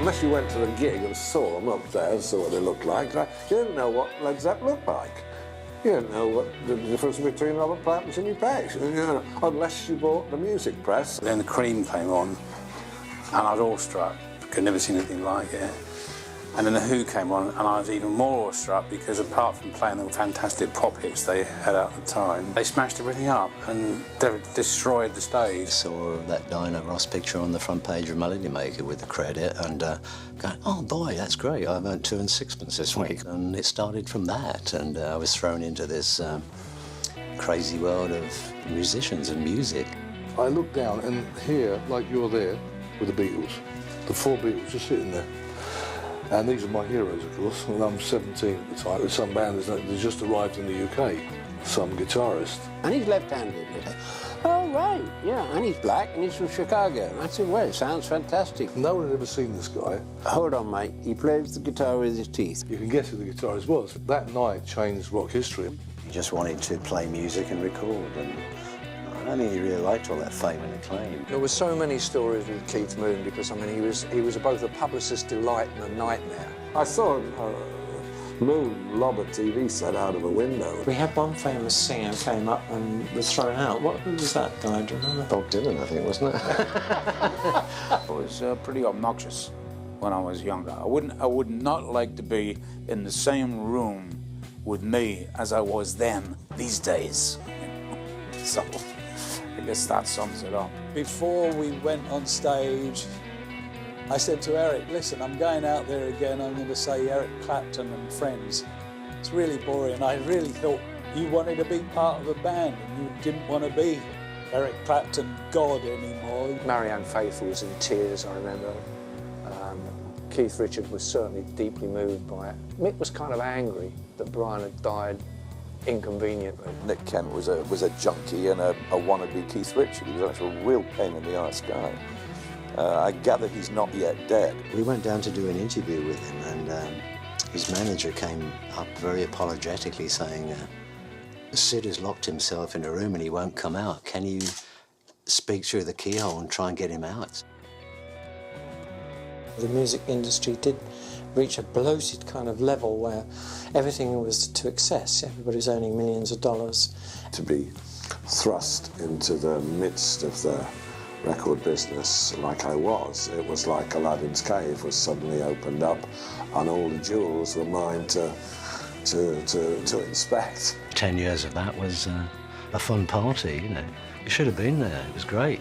Unless you went to the gig and saw them up there, saw what they looked like, you didn't know what Led Zeppelin looked like. You didn't know what the difference between Robert Plant and Jimmy Page, you know, unless you bought the music press. Then the Cream came on, and I was awestruck. I'd never seen anything like it. And then the Who came on, and I was even more awestruck because apart from playing the fantastic pop hits they had at the time, they smashed everything up and they destroyed the stage. I saw that Diana Ross picture on the front page of Melody Maker with the credit and going, oh boy, that's great, I've earned 2 and 6pence this week. And it started from that, and I was thrown into this crazy world of musicians and music. I look down and here, like you're there, with the Beatles, the 4 Beatles just sitting there. And these are my heroes, of course, and I'm 17 at the time. With some band that's just arrived in the UK, some guitarist. And he's left-handed. Oh, right, yeah, and he's black and he's from Chicago. I said, well, it sounds fantastic. No one had ever seen this guy. Hold on, mate, he plays the guitar with his teeth. You can guess who the guitarist was. That night changed rock history. He just wanted to play music and record, and I think he really liked all that fame and acclaim. There were so many stories with Keith Moon because, I mean, he was both a publicist's delight and a nightmare. I saw Moon lob a TV set out of a window. We had one famous singer came up and was thrown out. Who was that guy, do you remember? Bob Dylan, I think, wasn't it? I was pretty obnoxious when I was younger. I would not like to be in the same room with me as I was then, these days. So I guess that sums it up. Before we went on stage, I said to Eric, listen, I'm going out there again, I'm going to say Eric Clapton and Friends. It's really boring. I really thought you wanted to be part of a band and you didn't want to be Eric Clapton God anymore. Marianne Faithfull was in tears, I remember. Keith Richards was certainly deeply moved by it. Mick was kind of angry that Brian had died inconveniently. Nick Kent was a junkie and a wannabe Keith Richards. He was actually a real pain in the arse guy. I gather he's not yet dead. We went down to do an interview with him, and his manager came up very apologetically saying, Sid has locked himself in a room and he won't come out. Can you speak through the keyhole and try and get him out? The music industry did reach a bloated kind of level where everything was to excess. Everybody was earning millions of dollars. To be thrust into the midst of the record business like I was, it was like Aladdin's cave was suddenly opened up and all the jewels were mine to inspect. 10 years of that was a fun party, you know. You should have been there, it was great.